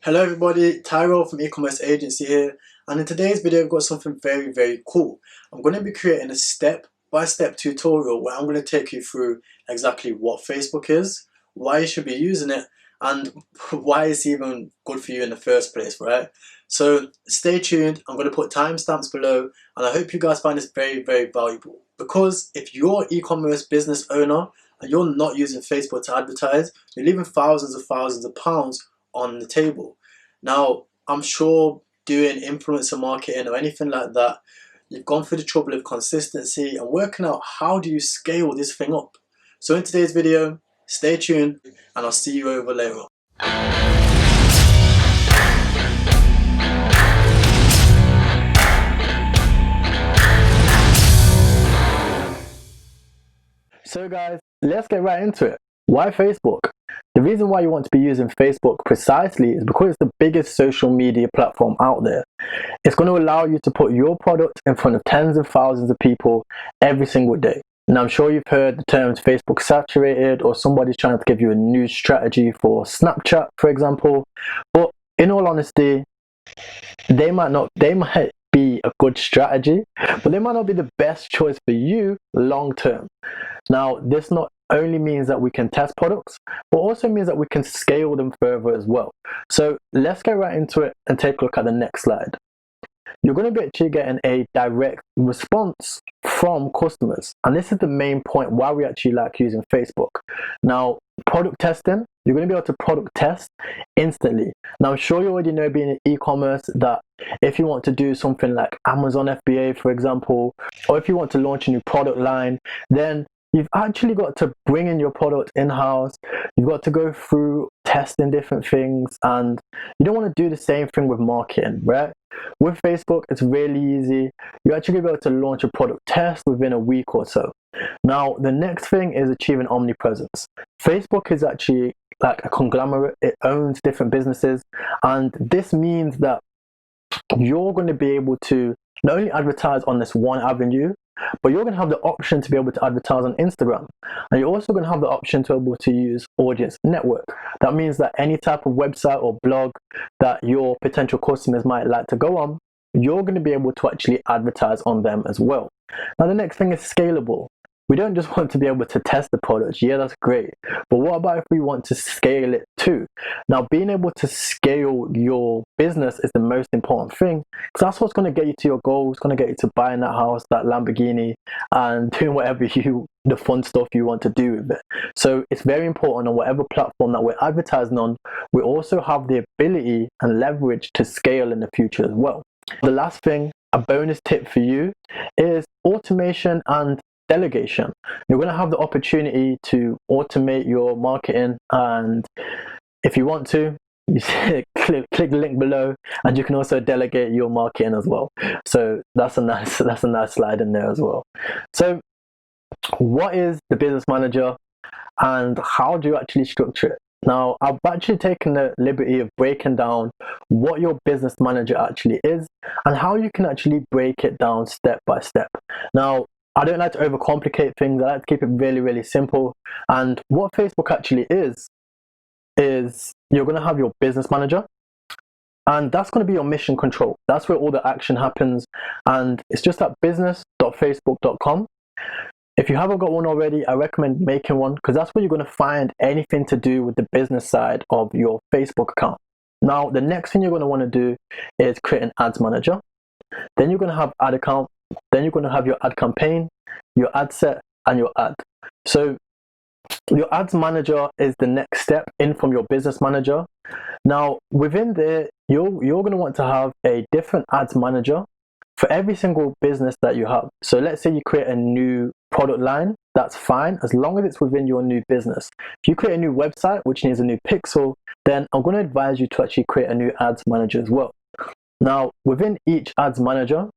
Hello everybody, Tyrelle from e-commerce agency here, and in today's video I've got something very cool. I'm going to be creating a step-by-step tutorial where I'm going to take you through exactly what Facebook is, why you should be using it, and why it's even good for you in the first place, right? So stay tuned. I'm going to put timestamps below, and I hope you guys find this very valuable, because if you're an e-commerce business owner and you're not using Facebook to advertise, you're leaving thousands of pounds on the table. Now, I'm sure doing influencer marketing or anything like that, you've gone through the trouble of consistency and working out how do you scale this thing up. So in today's video, stay tuned and I'll see you over later. So guys, let's get right into it. Why Facebook? The reason why you want to be using Facebook precisely is because it's the biggest social media platform out there. It's going to allow you to put your product in front of tens of thousands of people every single day. And I'm sure you've heard the terms Facebook saturated, or somebody's trying to give you a new strategy for Snapchat, for example. But in all honesty, they might be a good strategy, but they might not be the best choice for you long term. Now, this not only means that we can test products, but also means that we can scale them further as well. So let's get right into it and take a look at the next slide. You're going to be actually getting a direct response from customers, and this is the main point why we actually like using Facebook. Now, product testing, you're going to be able to product test instantly. Now, I'm sure you already know, being in e-commerce, that if you want to do something like Amazon FBA, for example, or if you want to launch a new product line, then you've actually got to bring in your product in-house. You've got to go through testing different things, and you don't want to do the same thing with marketing, right? With Facebook, it's really easy. You're actually going to be able to launch a product test within a week or so. Now, the next thing is achieving omnipresence. Facebook is actually like a conglomerate. It owns different businesses, and this means that you're going to be able to not only advertise on this one avenue, but you're going to have the option to be able to advertise on Instagram, and you're also going to have the option to be able to use audience network. That means that any type of website or blog that your potential customers might like to go on, you're going to be able to actually advertise on them as well. Now, the next thing is scalable. We don't just want to be able to test the product. Yeah, that's great, but what about if we want to scale it too? Now, being able to scale your business is the most important thing, because that's what's going to get you to your goals. It's going to get you to buying that house, that Lamborghini, and doing whatever the fun stuff you want to do with it. So it's very important on whatever platform that we're advertising on, we also have the ability and leverage to scale in the future as well. The last thing, a bonus tip for you, is automation and delegation. You're going to have the opportunity to automate your marketing, and if you want to, you click the link below, and you can also delegate your marketing as well. So that's a nice slide in there as well. So what is the business manager, and how do you actually structure it? Now, I've actually taken the liberty of breaking down what your business manager actually is and how you can actually break it down step by step. Now, I don't like to overcomplicate things. I like to keep it really simple. And what Facebook actually is you're going to have your business manager, and that's going to be your mission control. That's where all the action happens, and it's just at business.facebook.com. If you haven't got one already, I recommend making one, because that's where you're going to find anything to do with the business side of your Facebook account. Now, the next thing you're going to want to do is create an ads manager. Then you're going to have ad account. Then you're going to have your ad campaign, your ad set, and your ad. So your ads manager is the next step in from your business manager. Now, within there, you're going to want to have a different ads manager for every single business that you have. So let's say you create a new product line, that's fine, as long as it's within your new business. If you create a new website which needs a new pixel, then I'm going to advise you to actually create a new ads manager as well. Now, within each ads manager,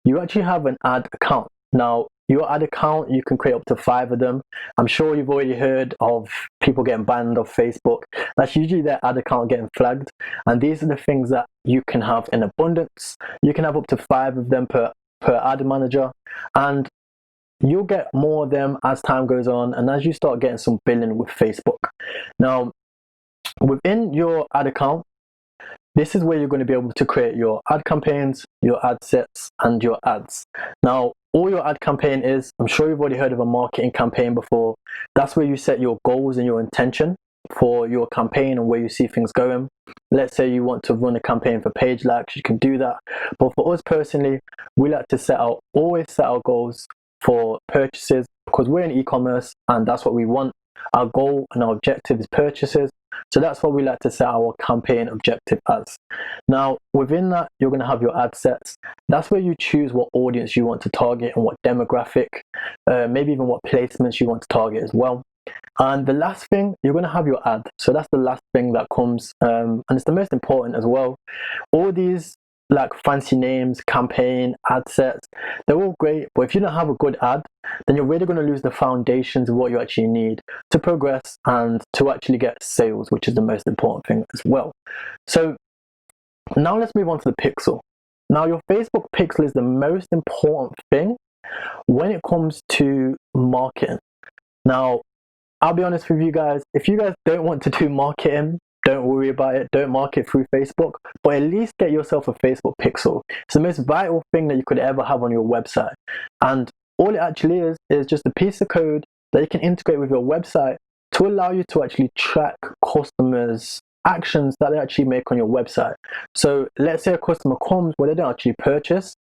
you actually have an ad account. Now, your ad account, you can create up to 5 of them. I'm sure you've already heard of people getting banned off Facebook. That's usually their ad account getting flagged. And these are the things that you can have in abundance. You can have up to 5 of them per ad manager. And you'll get more of them as time goes on and as you start getting some billing with Facebook. Now, within your ad account, this is where you're going to be able to create your ad campaigns, your ad sets, and your ads. Now, all your ad campaign is, I'm sure you've already heard of a marketing campaign before. That's where you set your goals and your intention for your campaign and where you see things going. Let's say you want to run a campaign for page likes, you can do that. But for us personally, we like to always set our goals for purchases, because we're in e-commerce and that's what we want. Our goal and our objective is purchases. So that's what we like to set our campaign objective as. Now, within that, you're going to have your ad sets. That's where you choose what audience you want to target and what demographic, maybe even what placements you want to target as well. And the last thing, you're going to have your ad. So that's the last thing that comes, and it's the most important as well. All these like fancy names, campaign, ad sets, they're all great, but if you don't have a good ad, then you're really going to lose the foundations of what you actually need to progress and to actually get sales, which is the most important thing as well. So now let's move on to the pixel. Now, your Facebook pixel is the most important thing when it comes to marketing. Now, I'll be honest with you guys, if you guys don't want to do marketing, don't worry about it. Don't market through Facebook, but at least get yourself a Facebook pixel. It's the most vital thing that you could ever have on your website. And all it actually is just a piece of code that you can integrate with your website to allow you to actually track customers' actions that they actually make on your website. So let's say a customer comes where they don't actually purchase.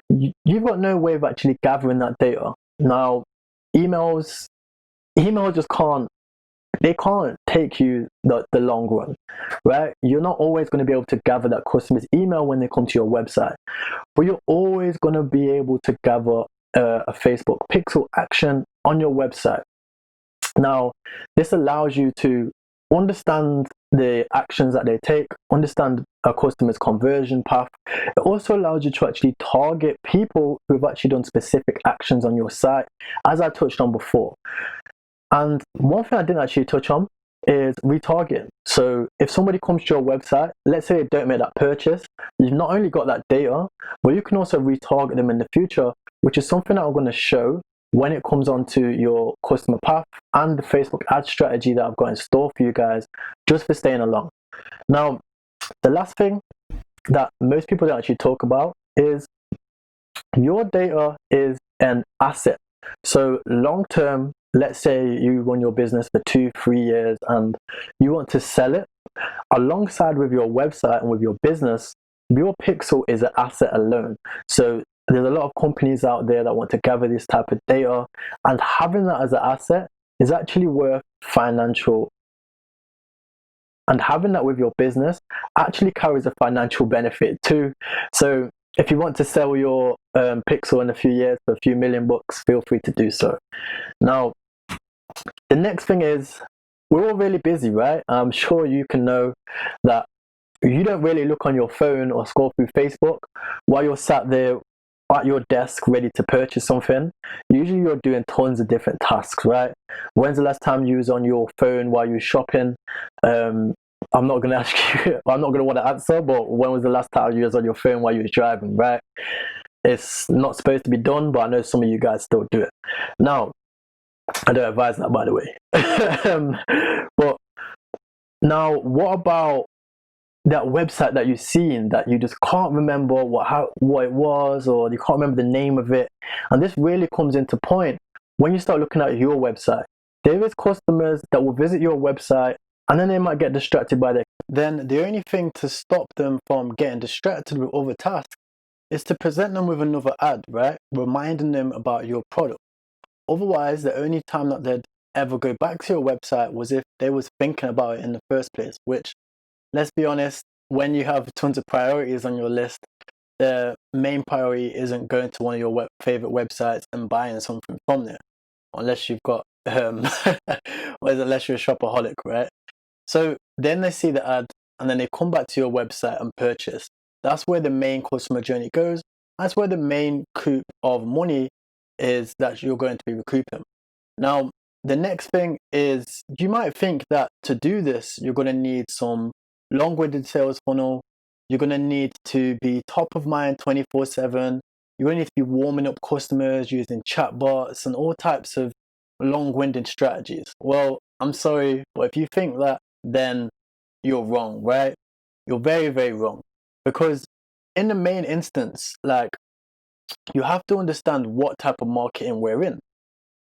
You've got no way of actually gathering that data. Now, email just can't take you the long run, right? You're not always going to be able to gather that customer's email when they come to your website, but you're always going to be able to gather a Facebook pixel action on your website. Now, this allows you to understand the actions that they take, understand a customer's conversion path. It also allows you to actually target people who have actually done specific actions on your site, as I touched on before. And one thing I didn't actually touch on is retargeting. So if somebody comes to your website, let's say they don't make that purchase, you've not only got that data, but you can also retarget them in the future, which is something that I'm going to show when it comes onto your customer path and the Facebook ad strategy that I've got in store for you guys, just for staying along. Now, the last thing that most people don't actually talk about is your data is an asset. So long term, let's say you run your business for 2-3 years and you want to sell it, alongside with your website and with your business, your pixel is an asset alone. So there's a lot of companies out there that want to gather this type of data, and having that as an asset is actually worth financial, and having that with your business actually carries a financial benefit too. So if you want to sell your pixel in a few years for a few $1 million, feel free to do so. Now, the next thing is, we're all really busy, right? I'm sure you can know that you don't really look on your phone or scroll through Facebook while you're sat there at your desk ready to purchase something. Usually you're doing tons of different tasks, right? When's the last time you was on your phone while you were shopping? I'm not going to ask you, I'm not going to want to answer, but when was the last time you was on your phone while you was driving, right? It's not supposed to be done, but I know some of you guys still do it. Now, I don't advise that, by the way. But now, what about that website that you've seen that you just can't remember what it was, or you can't remember the name of it? And this really comes into point when you start looking at your website. There is customers that will visit your website and then they might get distracted by their... Then the only thing to stop them from getting distracted with other tasks is to present them with another ad, right? Reminding them about your product. Otherwise, the only time that they'd ever go back to your website was if they was thinking about it in the first place, which, let's be honest, when you have tons of priorities on your list, the main priority isn't going to one of your favorite websites and buying something from there, unless you've got, unless you're a shopaholic, right? So then they see the ad and then they come back to your website and purchase. That's where the main customer journey goes. That's where the main coup of money is that you're going to be recouping. Now, the next thing is, you might think that to do this, you're going to need some long-winded sales funnel. You're going to need to be top of mind 24/7. You're going to need to be warming up customers using chatbots and all types of long-winded strategies. Well, I'm sorry, but if you think that, then you're wrong, right? you're very, very wrong. Because in the main instance, like, you have to understand what type of marketing we're in.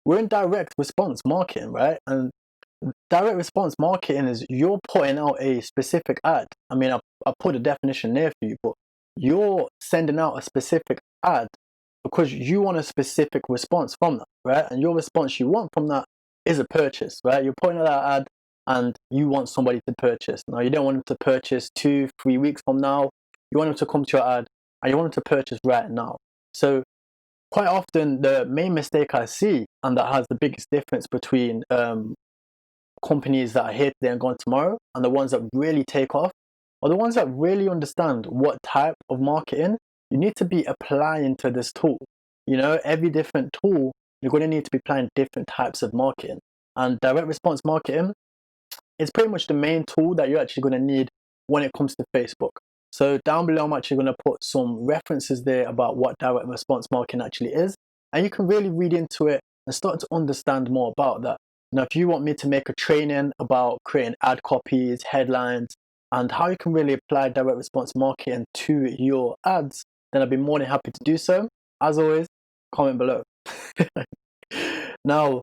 We're in direct response marketing, right? And direct response marketing is you're putting out a specific ad. I mean, I put a definition there for you, but you're sending out a specific ad because you want a specific response from that, right? And your response you want from that is a purchase, right? You're putting out that ad and you want somebody to purchase. Now, you don't want them to purchase 2-3 weeks from now. You want them to come to your ad and you want them to purchase right now. So quite often the main mistake I see, and that has the biggest difference between companies that are here today and gone tomorrow, and the ones that really take off, are the ones that really understand what type of marketing you need to be applying to this tool. You know, every different tool, you're going to need to be applying different types of marketing. And direct response marketing is pretty much the main tool that you're actually going to need when it comes to Facebook. So down below, I'm actually going to put some references there about what direct response marketing actually is. And you can really read into it and start to understand more about that. Now, if you want me to make a training about creating ad copies, headlines, and how you can really apply direct response marketing to your ads, then I'd be more than happy to do so. As always, comment below. Now,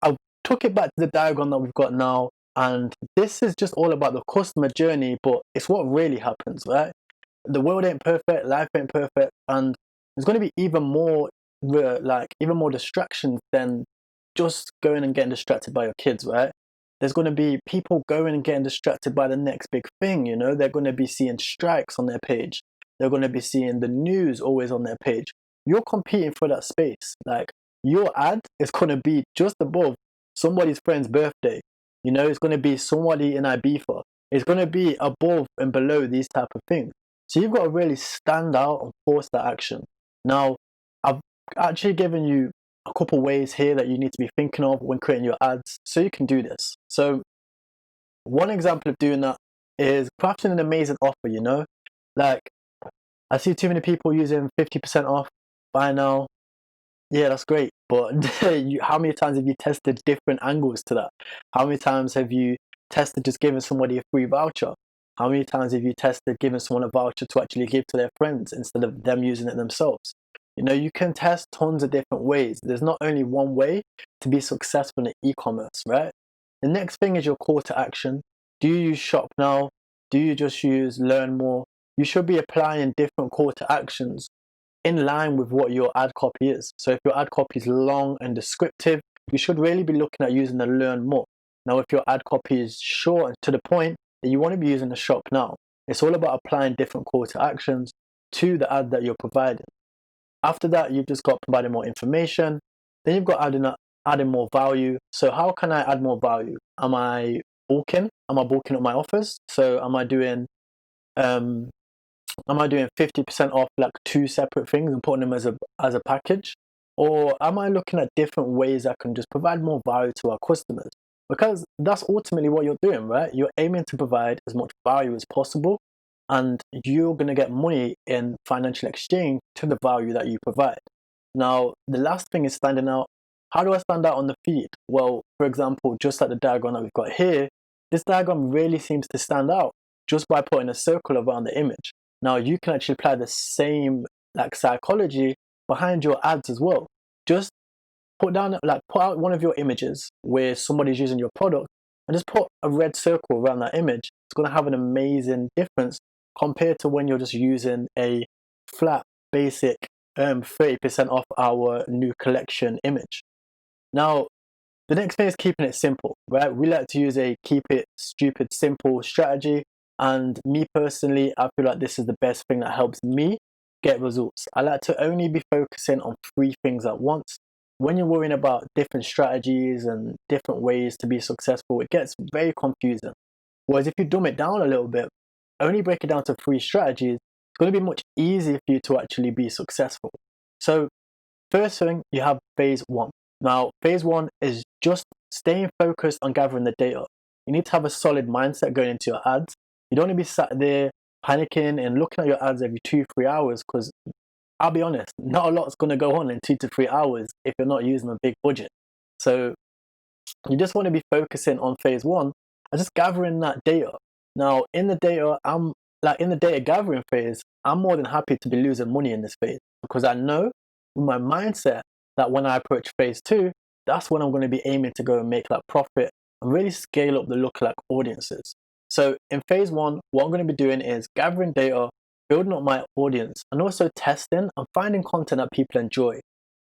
I took it back to the diagram that we've got now, and this is just all about the customer journey, but it's what really happens, right? The world ain't perfect, life ain't perfect, and there's going to be even more distractions than just going and getting distracted by your kids, right? There's going to be people going and getting distracted by the next big thing, you know? They're going to be seeing strikes on their page. They're going to be seeing the news always on their page. You're competing for that space. Like, your ad is going to be just above somebody's friend's birthday. You know, it's going to be somebody in Ibiza. It's going to be above and below these type of things. So you've got to really stand out and force that action. Now, I've actually given you a couple ways here that you need to be thinking of when creating your ads so you can do this. So one example of doing that is crafting an amazing offer, you know? Like, I see too many people using 50% off, buy now. Yeah, that's great. But how many times have you tested different angles to that? How many times have you tested just giving somebody a free voucher? How many times have you tested giving someone a voucher to actually give to their friends instead of them using it themselves? You know, you can test tons of different ways. There's not only one way to be successful in e-commerce, right? The next thing is your call to action. Do you use shop now? Do you just use learn more? You should be applying different call to actions in line with what your ad copy is. So if your ad copy is long and descriptive, you should really be looking at using the learn more. Now, if your ad copy is short and to the point, then you want to be using the shop now. It's all about applying different call to actions to the ad that you're providing. After that, you've just got providing more information. Then you've got adding more value. So how can I add more value? Am I bulking? Am I bulking up my offers? So am I doing 50% off like 2 separate things and putting them as a package? Or am I looking at different ways I can just provide more value to our customers? Because that's ultimately what you're doing, right? You're aiming to provide as much value as possible, and you're going to get money in financial exchange to the value that you provide. Now, the last thing is standing out. How do I stand out on the feed? Well, for example, just like the diagram that we've got here, this diagram really seems to stand out just by putting a circle around the image. Now, you can actually apply the same like psychology behind your ads as well. Just put out one of your images where somebody's using your product and just put a red circle around that image. It's going to have an amazing difference compared to when you're just using a flat, basic 30% off our new collection image. Now, the next thing is keeping it simple, right? We like to use a keep it stupid simple strategy. And me personally, I feel like this is the best thing that helps me get results. I like to only be focusing on 3 things at once. When you're worrying about different strategies and different ways to be successful, it gets very confusing. Whereas if you dumb it down a little bit, only break it down to 3 strategies, it's going to be much easier for you to actually be successful. So first thing, you have phase 1. Now, phase 1 is just staying focused on gathering the data. You need to have a solid mindset going into your ads. You don't want to be sat there panicking and looking at your ads every 2-3 hours, because I'll be honest, not a lot's going to go on in 2 to 3 hours if you're not using a big budget. So you just want to be focusing on phase 1 and just gathering that data. Now, in the data, I'm like in the data gathering phase, I'm more than happy to be losing money in this phase, because I know with my mindset that when I approach phase 2, that's when I'm going to be aiming to go and make that profit and really scale up the lookalike audiences. So in phase 1, what I'm going to be doing is gathering data, building up my audience, and also testing and finding content that people enjoy.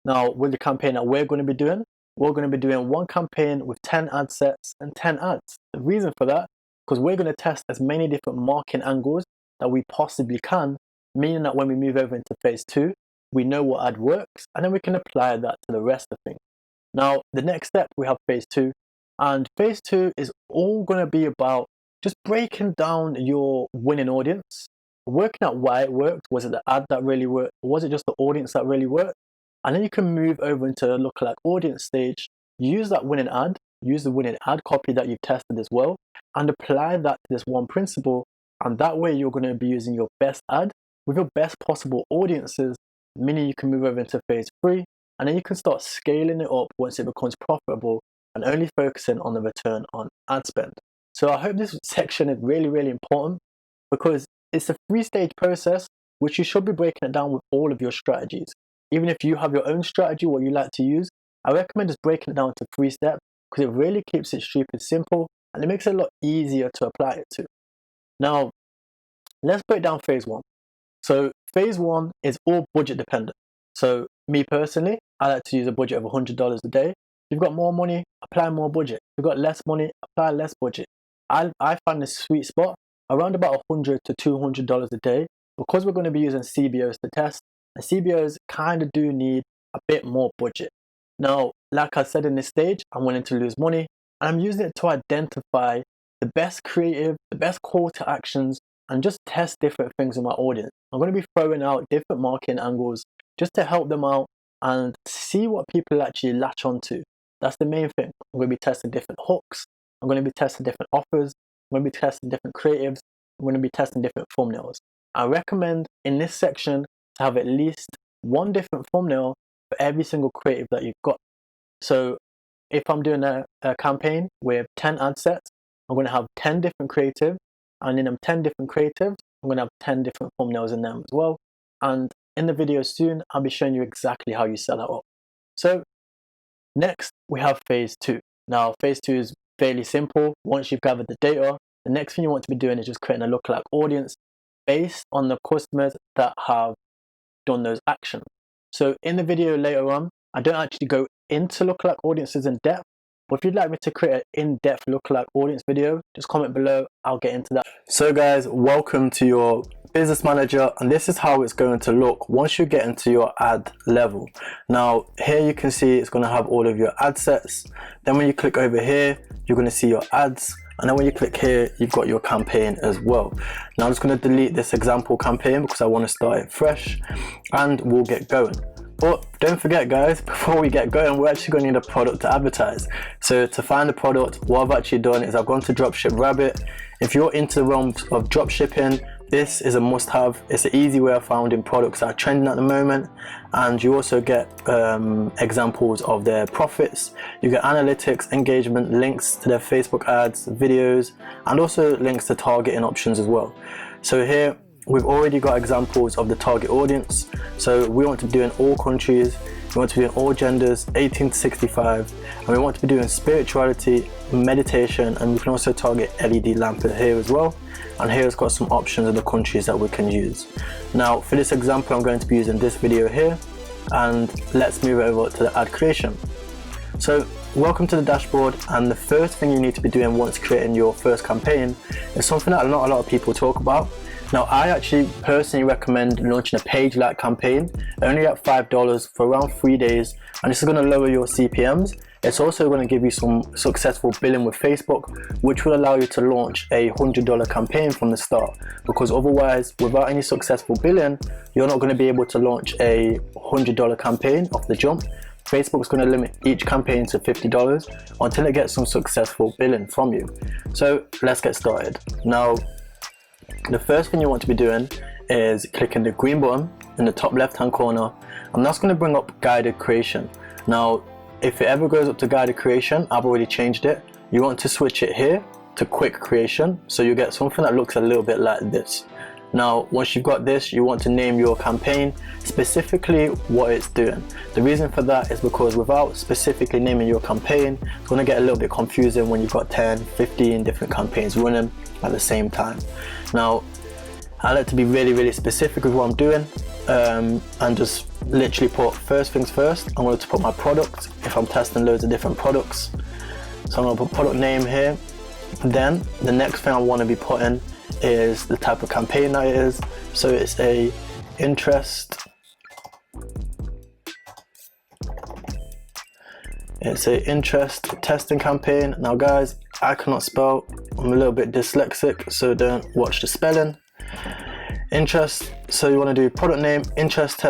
Now, with the campaign that we're going to be doing, we're going to be doing one campaign with 10 ad sets and 10 ads. The reason for that, because we're going to test as many different marketing angles that we possibly can, meaning that when we move over into phase 2, we know what ad works, and then we can apply that to the rest of things. Now, the next step, we have phase 2, and phase 2 is all going to be about just breaking down your winning audience, working out why it worked. Was it the ad that really worked? Or was it just the audience that really worked? And then you can move over into the lookalike audience stage, use that winning ad, use the winning ad copy that you've tested as well, and apply that to this one principle. And that way you're going to be using your best ad with your best possible audiences, meaning you can move over into phase 3, and then you can start scaling it up once it becomes profitable and only focusing on the return on ad spend. So I hope this section is really, really important, because it's a 3-stage process, which you should be breaking it down with all of your strategies. Even if you have your own strategy, what you like to use, I recommend just breaking it down to 3 steps, because it really keeps it stupid simple and it makes it a lot easier to apply it to. Now, let's break down phase 1. So phase 1 is all budget dependent. So me personally, I like to use a budget of $100 a day. If you've got more money, apply more budget. If you've got less money, apply less budget. I find the sweet spot around about $100 to $200 a day, because we're going to be using CBOs to test, and CBOs kind of do need a bit more budget. Now, like I said in this stage, I'm willing to lose money, and I'm using it to identify the best creative, the best call to actions, and just test different things in my audience. I'm going to be throwing out different marketing angles just to help them out and see what people actually latch onto. That's the main thing. I'm going to be testing different hooks. I'm going to be testing different offers. I'm going to be testing different creatives. I'm going to be testing different thumbnails. I recommend in this section to have at least one different thumbnail for every single creative that you've got. So if I'm doing a campaign with 10 ad sets, I'm going to have 10 different creatives, and in them 10 different creatives, I'm going to have 10 different thumbnails in them as well. And in the video soon, I'll be showing you exactly how you set that up. So next, we have phase 2. Now, phase 2 is fairly simple. Once you've gathered the data, the next thing you want to be doing is just creating a lookalike audience based on the customers that have done those actions. So in the video later on, I don't actually go into lookalike audiences in depth, but if you'd like me to create an in-depth lookalike audience video, just comment below, I'll get into that. So guys, welcome to your business manager, and this is how it's going to look once you get into your ad level. Now here you can see it's going to have all of your ad sets. Then when you click over here, you're going to see your ads, and then when you click here, you've got your campaign as well. Now I'm just going to delete this example campaign because I want to start it fresh, and we'll get going. But don't forget guys, before we get going, we're actually going to need a product to advertise. So to find the product, what I've actually done is I've gone to Dropship Rabbit. If you're into the realms of dropshipping, this is a must-have. It's an easy way of finding products that are trending at the moment, and you also get examples of their profits. You get analytics, engagement, links to their Facebook ads, videos, and also links to targeting options as well. So here we've already got examples of the target audience. So we want to be doing all countries, we want to be doing all genders, 18 to 65, and we want to be doing spirituality, meditation, and we can also target LED lamp here as well. And here it's got some options of the countries that we can use. Now for this example, I'm going to be using this video here, and let's move over to the ad creation. So welcome to the dashboard, and the first thing you need to be doing once creating your first campaign is something that not a lot of people talk about. Now I actually personally recommend launching a page-like campaign only at $5 for around 3 days, and this is going to lower your CPMs. It's also going to give you some successful billing with Facebook, which will allow you to launch a $100 campaign from the start, because otherwise without any successful billing, you're not going to be able to launch a $100 campaign off the jump. Facebook's going to limit each campaign to $50 until it gets some successful billing from you. So let's get started. Now the first thing you want to be doing is clicking the green button in the top left hand corner, and that's going to bring up guided creation. Now if it ever goes up to guided creation, I've already changed it. You want to switch it here to quick creation, so you get something that looks a little bit like this. Now once you've got this, you want to name your campaign specifically what it's doing. The reason for that is because without specifically naming your campaign, it's going to get a little bit confusing when you've got 10, 15 different campaigns running at the same time. Now I like to be really specific with what I'm doing, and just literally put first things first. I'm going to put my product if I'm testing loads of different products. So I'm going to put product name here. Then the next thing I want to be putting is the type of campaign that it is. So it's a interest testing campaign. Now guys, I cannot spell, I'm a little bit dyslexic, so don't watch the spelling. Interest, so you want to do product name, interest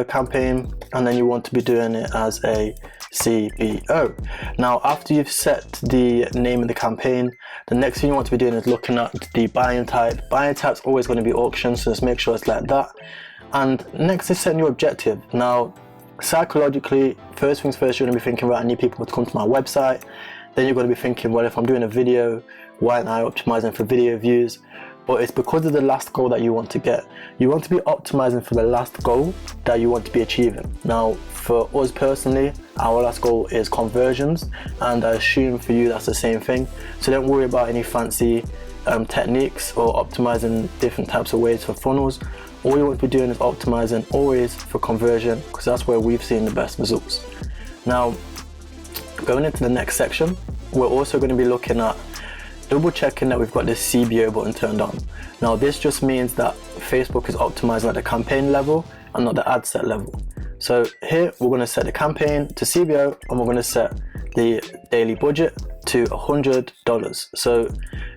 campaign, and then you want to be doing it as a CBO. Now after you've set the name of the campaign, the next thing you want to be doing is looking at the buying type. Buying type's always going to be auction, so just make sure it's like that. And next is setting your objective. Now psychologically, first things first, you're going to be thinking, right, I need people to come to my website. Then you're going to be thinking, well, if I'm doing a video, why aren't I optimizing for video views? But it's because of the last goal that you want to get. You want to be optimizing for the last goal that you want to be achieving. Now for us personally, our last goal is conversions, and I assume for you that's the same thing. So don't worry about any fancy techniques or optimizing different types of ways for funnels. All you want to be doing is optimizing always for conversion, because that's where we've seen the best results. Now going into the next section, we're also going to be looking at double checking that we've got this CBO button turned on. Now this just means that Facebook is optimizing at the campaign level and not the ad set level. So here we're going to set the campaign to CBO, and we're going to set the daily budget to $100. So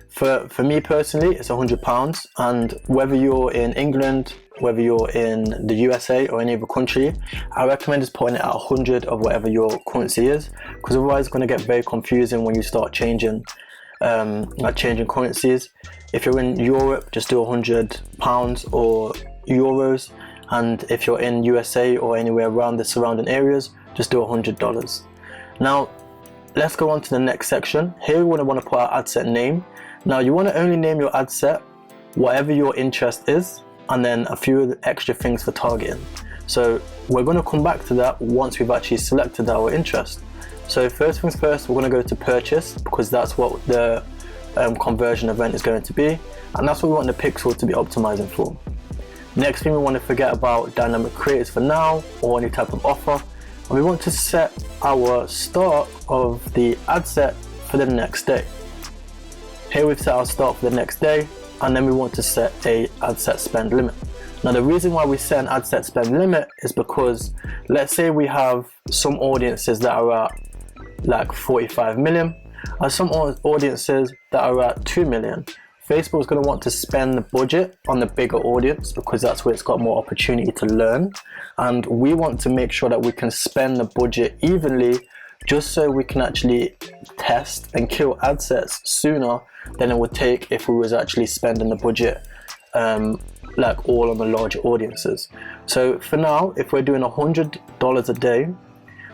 for me personally, it's £100, and whether you're in England, whether you're in the USA or any other country, I recommend just putting it at 100 of whatever your currency is, because otherwise it's going to get very confusing when you start changing currencies. If you're in Europe, just do £100 or euros, and if you're in USA or anywhere around the surrounding areas, just do $100. Now let's go on to the next section. Here we want to put our ad set name. Now you want to only name your ad set whatever your interest is, and then a few extra things for targeting. So we're going to come back to that once we've actually selected our interest. So first things first, we're going to go to purchase, because that's what the conversion event is going to be, and that's what we want the pixel to be optimizing for. Next thing, we want to forget about dynamic creators for now, or any type of offer, and we want to set our start of the ad set for the next day. Here we've set our start for the next day, and then we want to set a ad set spend limit. Now the reason why we set an ad set spend limit is because, let's say we have some audiences that are at like 45 million, and some audiences that are at 2 million. Facebook is going to want to spend the budget on the bigger audience, because that's where it's got more opportunity to learn, and we want to make sure that we can spend the budget evenly, just so we can actually test and kill ad sets sooner than it would take if we was actually spending the budget like all on the larger audiences. So for now, if we're doing $100 a day,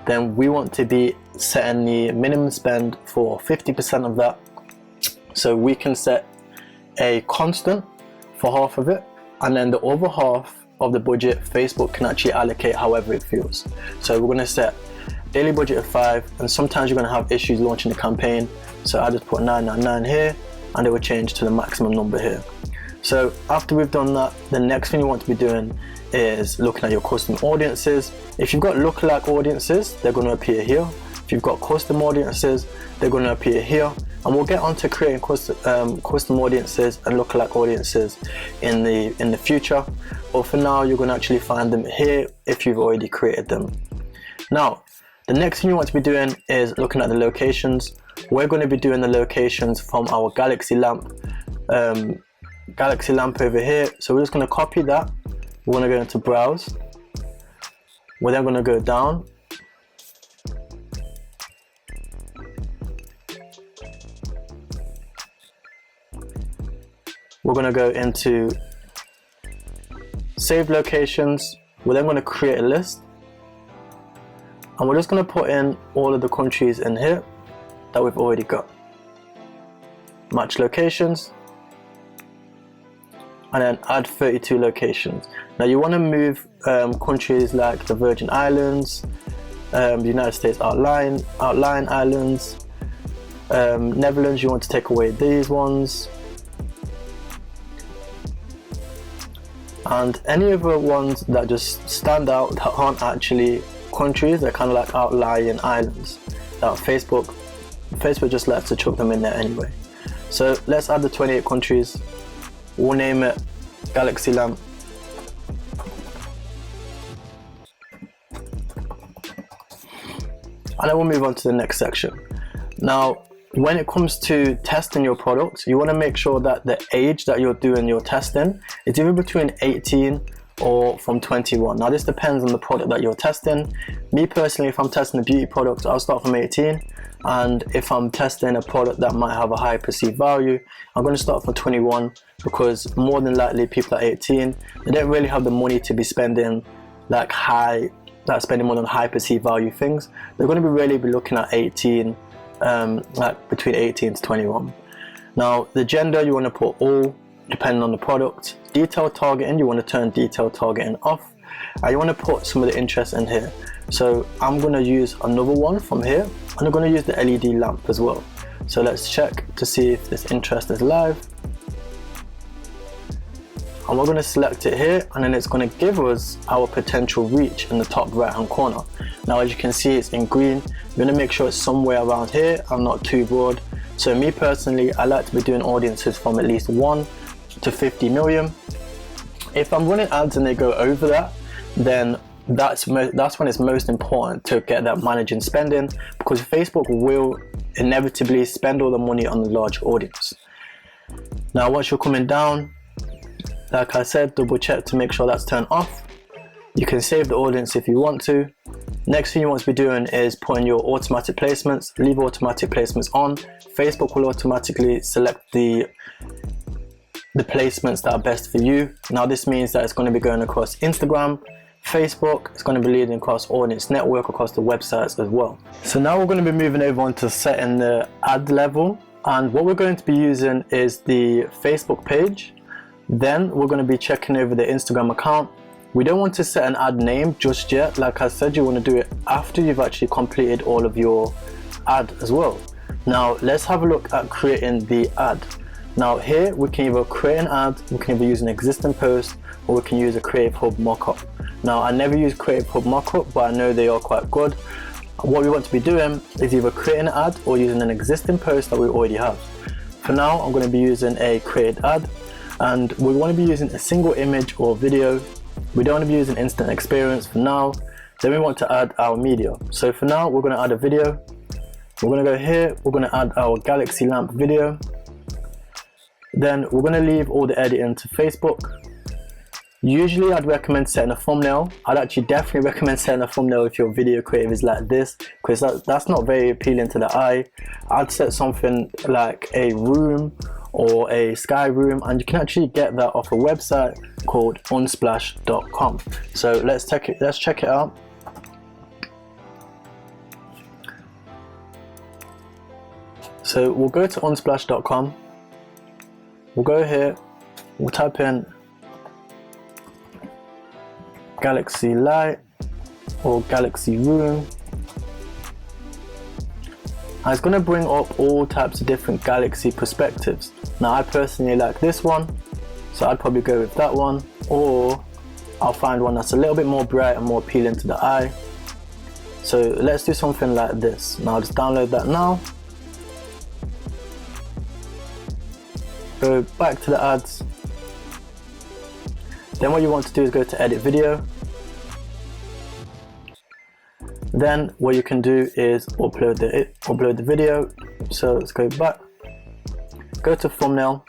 then we want to be setting the minimum spend for 50% of that, so we can set a constant for half of it, and then the other half of the budget Facebook can actually allocate however it feels. So we're going to set daily budget of 5, and sometimes you're going to have issues launching the campaign, so I just put 999 here, and it will change to the maximum number here. So after we've done that, the next thing you want to be doing is looking at your custom audiences. If you've got lookalike audiences, they're going to appear here. If you've got custom audiences, they're going to appear here, and we'll get onto creating custom audiences and lookalike audiences in the future, but for now you're going to actually find them here if you've already created them. Now the next thing you want to be doing is looking at the locations. We're going to be doing the locations from our Galaxy lamp over here, so we're just going to copy that. We're going to go into browse, we're then going to go down, we're going to go into save locations, we're then going to create a list, and we're just going to put in all of the countries in here that we've already got. Match locations, and then add 32 locations. Now you want to move countries like the Virgin Islands, the United States outlying islands, Netherlands, you want to take away these ones, and any other ones that just stand out that aren't actually countries, they're kind of like outlying islands that Facebook just lets to chuck them in there anyway. So let's add the 28 countries. We'll name it Galaxy Lamp. And then we'll move on to the next section. Now, when it comes to testing your product, you want to make sure that the age that you're doing your testing is either between 18 or from 21. Now this depends on the product that you're testing. Me personally, if I'm testing a beauty product, I'll start from 18, and if I'm testing a product that might have a high perceived value, I'm going to start from 21, because more than likely people at 18, they don't really have the money to be spending spending more on high perceived value things. They're going to really be looking at 18, like between 18 to 21. Now the gender, you want to put all, depending on the product. Detailed targeting, you want to turn detailed targeting off, and you want to put some of the interest in here. So I'm going to use another one from here, and I'm going to use the LED lamp as well. So let's check to see if this interest is live, and we're going to select it here, and then it's going to give us our potential reach in the top right hand corner. Now as you can see, it's in green. You're going to make sure it's somewhere around here and not too broad. So me personally, I like to be doing audiences from at least 1 to 50 million. If I'm running ads and they go over that, then that's when it's most important to get that managing spending, because Facebook will inevitably spend all the money on the large audience. Now once you're coming down, like I said, double check to make sure that's turned off. You can save the audience if you want to. Next thing you want to be doing is putting your automatic placements. Leave automatic placements on. Facebook will automatically select the placements that are best for you. Now this means that it's going to be going across Instagram, Facebook, it's going to be leading across audience network, across the websites as well. So now we're going to be moving over on to setting the ad level, and what we're going to be using is the Facebook page. Then we're going to be checking over the Instagram account. We don't want to set an ad name just yet. Like I said, you want to do it after you've actually completed all of your ad as well. Now let's have a look at creating the ad. Now here we can either create an ad, we can either use an existing post, or we can use a Creative Hub mockup. Now I never use Creative Hub mockup, but I know they are quite good. What we want to be doing is either creating an ad or using an existing post that we already have. For now, I'm going to be using a created ad, and we want to be using a single image or video. We don't want to be using instant experience for now. Then we want to add our media. So for now, we're going to add a video. We're going to go here, we're going to add our Galaxy Lamp video. Then we're going to leave all the editing to Facebook. Usually I'd recommend setting a thumbnail. I'd actually definitely recommend setting a thumbnail if your video creative is like this, because that's not very appealing to the eye. I'd set something like a room or a sky room, and you can actually get that off a website called unsplash.com. So let's check it out. So we'll go to unsplash.com. We'll go here, we'll type in Galaxy Light or Galaxy Room, and it's going to bring up all types of different Galaxy perspectives. Now I personally like this one, so I'd probably go with that one, or I'll find one that's a little bit more bright and more appealing to the eye. So let's do something like this. Now I'll just download that now. Go back to the ads. Then what you want to do is go to edit video. Then what you can do is upload the video. So let's go back, go to thumbnail.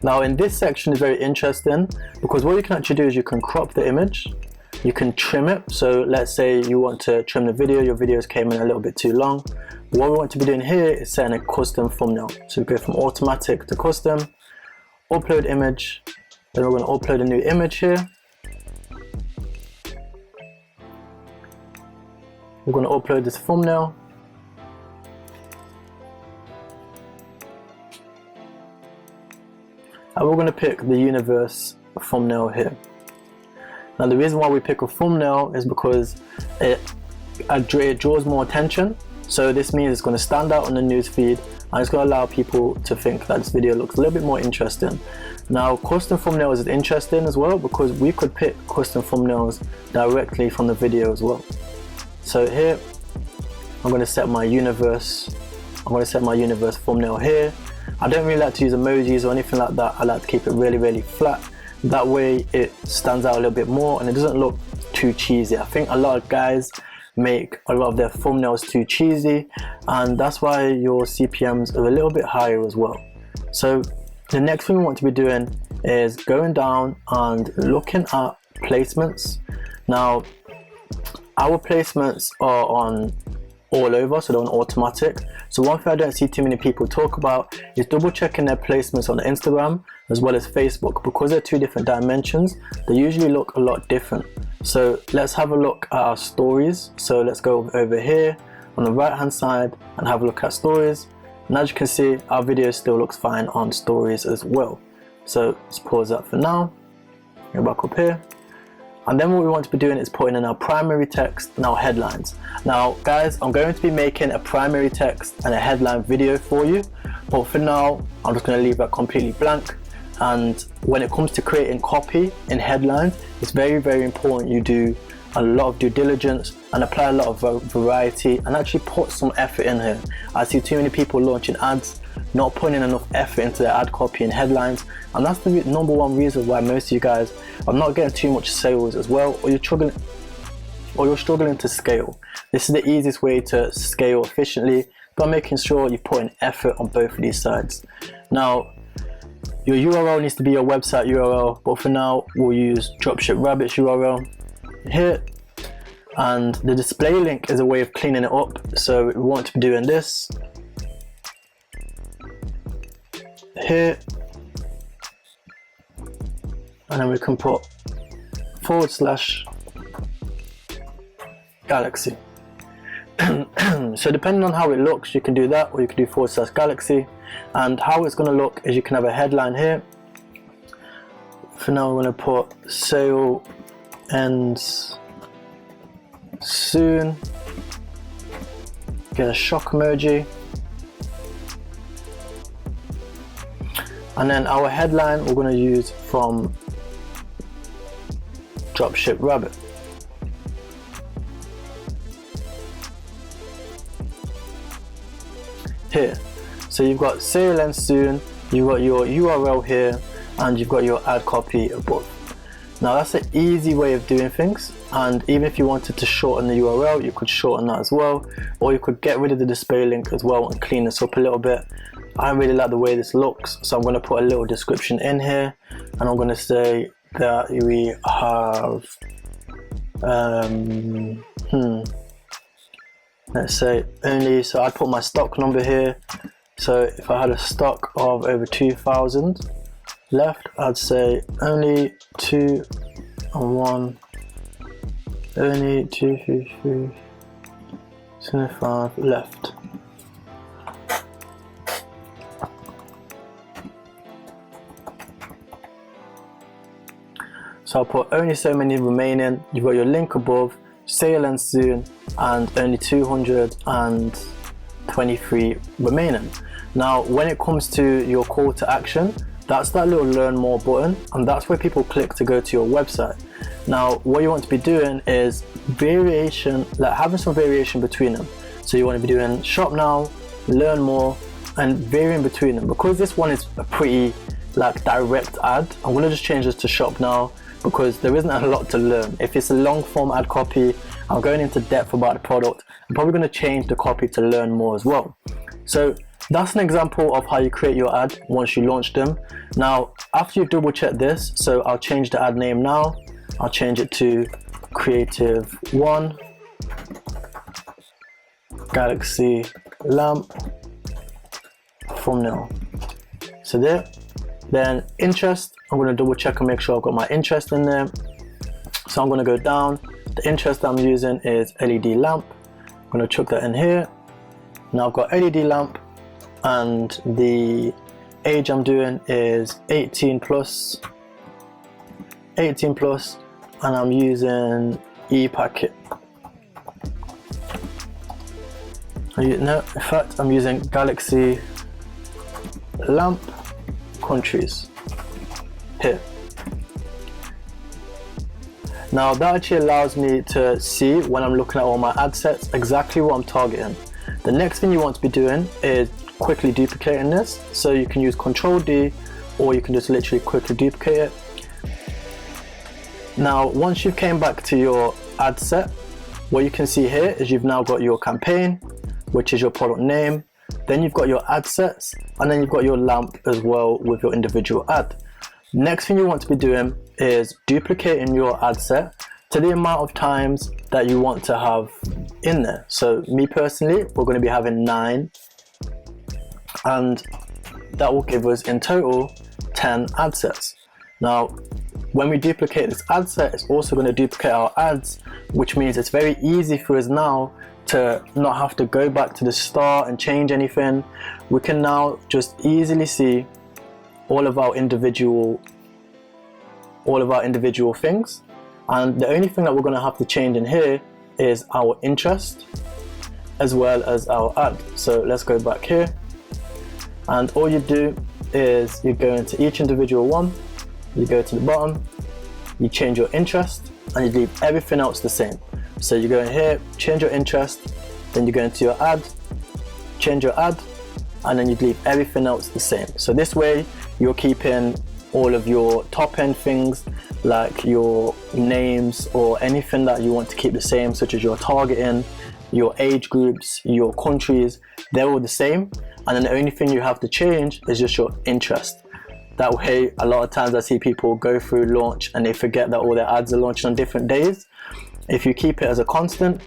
Now in this section is very interesting, because what you can actually do is you can crop the image, you can trim it. So let's say you want to trim the video, your videos came in a little bit too long. What we want to be doing here is setting a custom thumbnail. So we go from automatic to custom, upload image, then we're going to upload a new image here. We're going to upload this thumbnail. And we're going to pick the universe thumbnail here. Now the reason why we pick a thumbnail is because it draws more attention. So this means it's going to stand out on the news feed, and it's going to allow people to think that this video looks a little bit more interesting. Now custom thumbnails is interesting as well, because we could pick custom thumbnails directly from the video as well. So here I'm going to set my universe thumbnail here. I don't really like to use emojis or anything like that. I like to keep it really flat. That way it stands out a little bit more and it doesn't look too cheesy. I think a lot of guys make a lot of their thumbnails too cheesy, and that's why your CPMs are a little bit higher as well. So the next thing we want to be doing is going down and looking at placements. Now our placements are on all over, so they're on automatic. So one thing I don't see too many people talk about is double checking their placements on Instagram as well as Facebook. Because they're two different dimensions, they usually look a lot different. So let's have a look at our stories. So let's go over here on the right hand side and have a look at stories. And as you can see, our video still looks fine on stories as well. So let's pause that for now. Go back up here. And then what we want to be doing is putting in our primary text and our headlines. Now guys, I'm going to be making a primary text and a headline video for you, but for now I'm just going to leave that completely blank. And when it comes to creating copy in headlines, it's very important you do a lot of due diligence and apply a lot of variety and actually put some effort in here. I see too many people launching ads, not putting in enough effort into their ad copy and headlines, and that's the number one reason why most of you guys are not getting too much sales as well, or you're struggling to scale. This is the easiest way to scale efficiently by making sure you put in effort on both of these sides. Now your URL needs to be your website URL, but for now we'll use Dropship Rabbit's URL here, and the display link is a way of cleaning it up. So we want to be doing this here, and then we can put /galaxy. So depending on how it looks, you can do that, or you can do /galaxy. And how it's going to look is you can have a headline here. For now we're going to put sale ends soon, get a shock emoji, and then our headline we're going to use from Dropship Rabbit. Here, so you've got sale ends soon, you've got your URL here, and you've got your ad copy above. Now that's an easy way of doing things, and even if you wanted to shorten the URL, you could shorten that as well, or you could get rid of the display link as well and clean this up a little bit. I really like the way this looks, so I'm going to put a little description in here, and I'm going to say that we have let's say only, so I'd put my stock number here. So if I had a stock of over 2,000 left, I'd say only 2 and 1, only 2, 3, 3, 25 left. So I'll put only so many remaining. You've got your link above, sale ends soon, and only 223 remaining. Now when it comes to your call to action, that's that little learn more button, and that's where people click to go to your website. Now what you want to be doing is variation, like having some variation between them. So you want to be doing shop now, learn more, and varying between them. Because this one is a pretty like direct ad, I'm going to just change this to shop now, because there isn't a lot to learn. If it's a long form ad copy, I'm going into depth about the product. I'm probably going to change the copy to learn more as well. So that's an example of how you create your ad once you launch them. Now after you double check this, so I'll change the ad name now. I'll change it to Creative 1 Galaxy Lamp Thumbnail. So there. Then interest, I'm going to double check and make sure I've got my interest in there. So I'm going to go down. The interest I'm using is LED lamp. I'm going to chuck that in here. Now I've got LED lamp, and the age I'm doing is 18 plus. 18 plus, and I'm using e-packet. No, in fact, I'm using Galaxy lamp countries here. Now that actually allows me to see, when I'm looking at all my ad sets, exactly what I'm targeting. The next thing you want to be doing is quickly duplicating this. So you can use Control D, or you can just literally quickly duplicate it. Now once you've came back to your ad set, what you can see here is you've now got your campaign, which is your product name, then you've got your ad sets, and then you've got your lamp as well with your individual ad. Next thing you want to be doing is duplicating your ad set to the amount of times that you want to have in there. So me personally, we're going to be having 9, and that will give us in total 10 ad sets. Now when we duplicate this ad set, it's also going to duplicate our ads, which means it's very easy for us now to not have to go back to the start and change anything. We can now just easily see all of our individual things, and the only thing that we're going to have to change in here is our interest as well as our ad. So let's go back here, and all you do is you go into each individual one, you go to the bottom, you change your interest, and you leave everything else the same. So you go in here, change your interest, then you go into your ad, change your ad, and then you leave everything else the same. So this way you're keeping all of your top end things like your names or anything that you want to keep the same, such as your targeting, your age groups, your countries, they're all the same. And then the only thing you have to change is just your interest. That way, a lot of times I see people go through launch and they forget that all their ads are launching on different days. If you keep it as a constant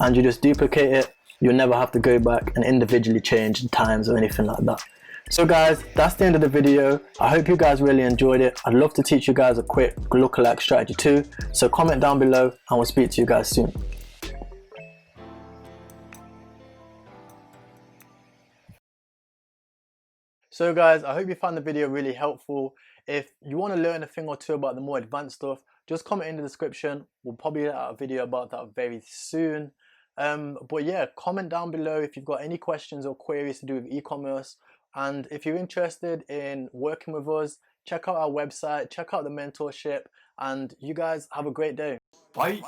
and you just duplicate it, you'll never have to go back and individually change times or anything like that. So guys, that's the end of the video. I hope you guys really enjoyed it. I'd love to teach you guys a quick lookalike strategy too. So comment down below and we'll speak to you guys soon. So guys, I hope you found the video really helpful. If you want to learn a thing or two about the more advanced stuff, just comment in the description. We'll probably get out a video about that very soon. But yeah, comment down below if you've got any questions or queries to do with e-commerce. And if you're interested in working with us, check out our website, check out the mentorship, and you guys have a great day. Bye.